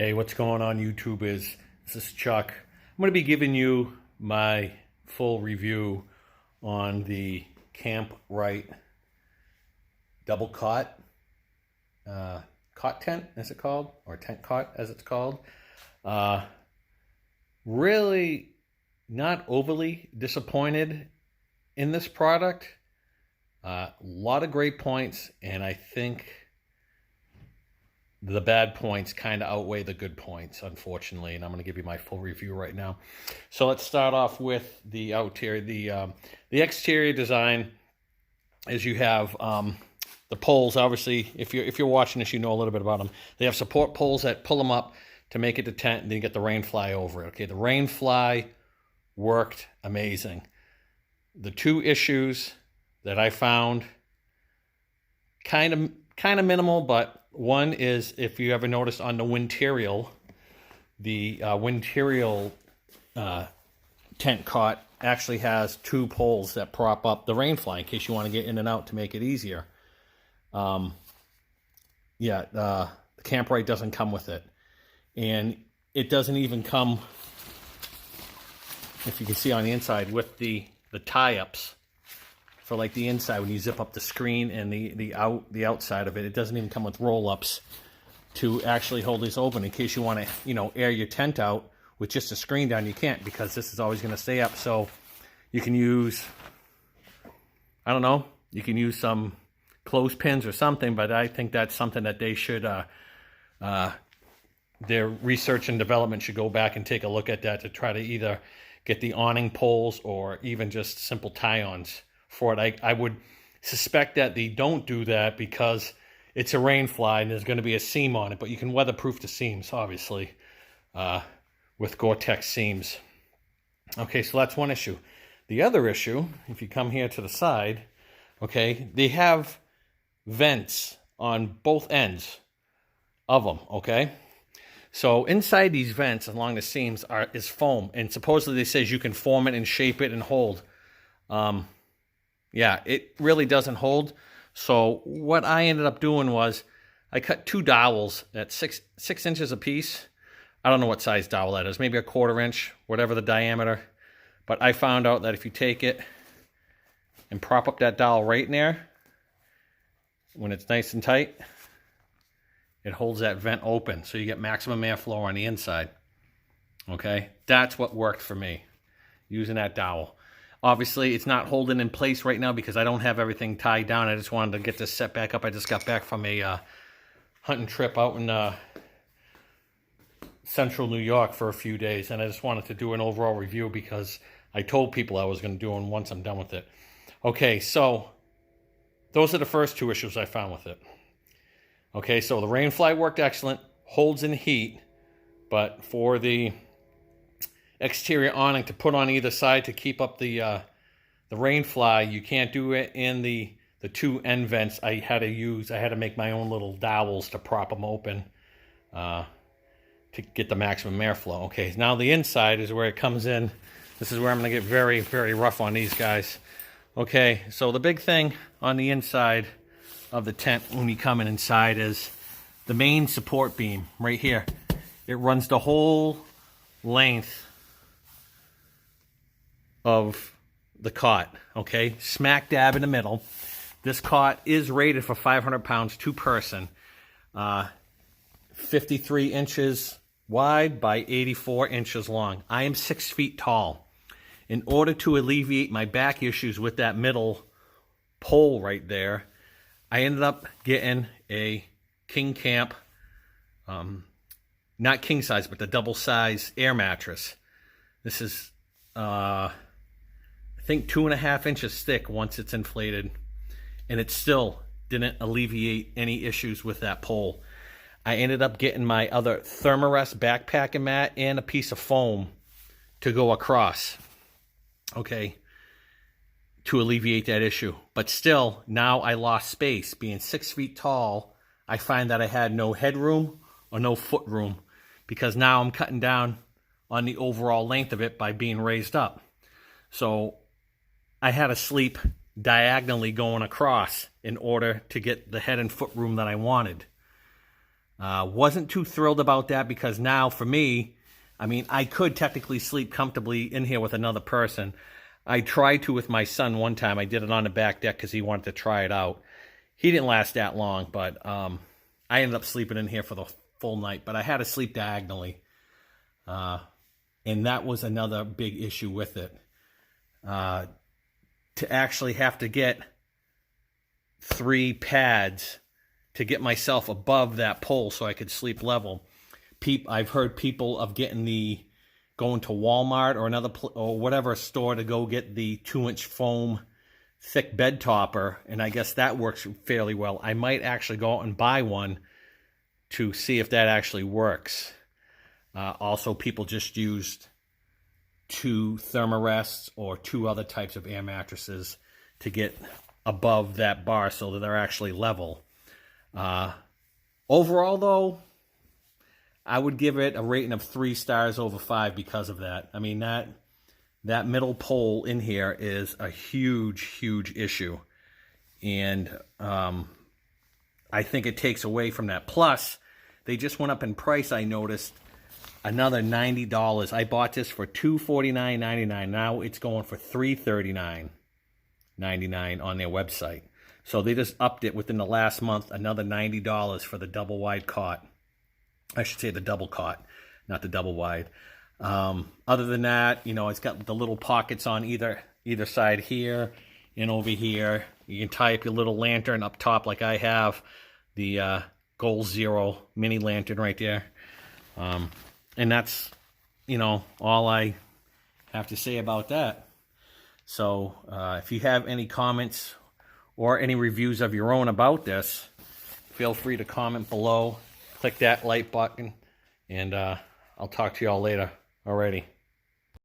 Hey, what's going on YouTube? This is Chuck. I'm going to be giving you my full review on the Kamp-Rite Double Cot, Cot Tent, as it's called, or Tent Cot, as it's called. Really not overly disappointed in this product. A lot of great points, and I think the bad points kind of outweigh the good points, unfortunately, and I'm going to give you my full review right now. So let's start off with the exterior. The exterior design is you have the poles. Obviously, if you're watching this, you know a little bit about them. They have support poles that pull them up to make it a tent, and then you get the rain fly over it. Okay, the rain fly worked amazing. The two issues that I found kind of minimal, but one is, if you ever noticed on the windterial, tent cot actually has two poles that prop up the rain fly in case you want to get in and out to make it easier. The Kamp-Rite doesn't come with it, and it doesn't even come, if you can see on the inside, with the tie-ups for like the inside when you zip up the screen, and the outside of it. It doesn't even come with roll-ups to actually hold this open in case you want to air your tent out with just a screen down. You can't, because this is always going to stay up. So you can use, I don't know, you can use some clothespins or something, but I think that's something that they should their research and development should go back and take a look at that, to try to either get the awning poles or even just simple tie-ons for it. I would suspect that they don't do that because it's a rain fly and there's going to be a seam on it, but you can weatherproof the seams, obviously, with Gore-Tex seams. Okay, so that's one issue. The other issue, if you come here to the side, okay, they have vents on both ends of them, okay? So inside these vents along the seams is foam, and supposedly it says you can form it and shape it and hold. Yeah, it really doesn't hold. So what I ended up doing was I cut two dowels at 6 inches a piece. I don't know what size dowel that is, maybe a 1/4 inch, whatever the diameter. But I found out that if you take it and prop up that dowel right in there, when it's nice and tight, it holds that vent open, so you get maximum airflow on the inside. Okay, that's what worked for me, using that dowel. Obviously, it's not holding in place right now because I don't have everything tied down. I just wanted to get this set back up. I just got back from a hunting trip out in central New York for a few days, and I just wanted to do an overall review because I told people I was going to do it once I'm done with it. Okay, so those are the first two issues I found with it. Okay, so the rain fly worked excellent, holds in heat, but for the exterior awning to put on either side to keep up the rain fly, you can't do it in the two end vents. I had to make my own little dowels to prop them open to get the maximum airflow. Okay, now the inside is where it comes in. This is where I'm going to get very, very rough on these guys. Okay, so the big thing on the inside of the tent when you come inside is the main support beam right here. It runs the whole length of the cot, okay, smack dab in the middle. This cot is rated for 500 pounds, two person, 53 inches wide by 84 inches long. I am 6 feet tall. In order to alleviate my back issues with that middle pole right there, I ended up getting a King Camp, not king size, but the double size air mattress. This is I think 2.5 inches thick once it's inflated, and it still didn't alleviate any issues with that pole. I ended up getting my other Thermarest backpacking mat and a piece of foam to go across, okay, to alleviate that issue. But still, now I lost space. Being 6 feet tall, I find that I had no headroom or no foot room, because now I'm cutting down on the overall length of it by being raised up. So I had to sleep diagonally going across in order to get the head and foot room that I wanted. Wasn't too thrilled about that because now for me, I mean, I could technically sleep comfortably in here with another person. I tried to with my son one time. I did it on the back deck because he wanted to try it out. He didn't last that long, but I ended up sleeping in here for the full night. But I had to sleep diagonally. And that was another big issue with it. To actually have to get 3 pads to get myself above that pole so I could sleep level. I've heard people of going to Walmart or or whatever store to go get the 2-inch foam thick bed topper, and I guess that works fairly well. I might actually go out and buy one to see if that actually works. Also, people just used 2 Thermarests or 2 other types of air mattresses to get above that bar so that they're actually level. Overall, though, I would give it a rating of 3 stars over 5 because of that. I mean, that middle pole in here is a huge, huge issue. And I think it takes away from that. Plus, they just went up in price, I noticed, another $90. I bought this for $249.99. Now it's going for $339.99 on their website. So they just upped it within the last month, another $90 for the double wide cot. I should say the double cot, not the double wide. Other than that, you know, it's got the little pockets on either side here and over here. You can tie up your little lantern up top like I have, the Goal Zero mini lantern right there. And that's, you know, all I have to say about that. So if you have any comments or any reviews of your own about this, feel free to comment below. Click that like button, and I'll talk to you all later. Alrighty.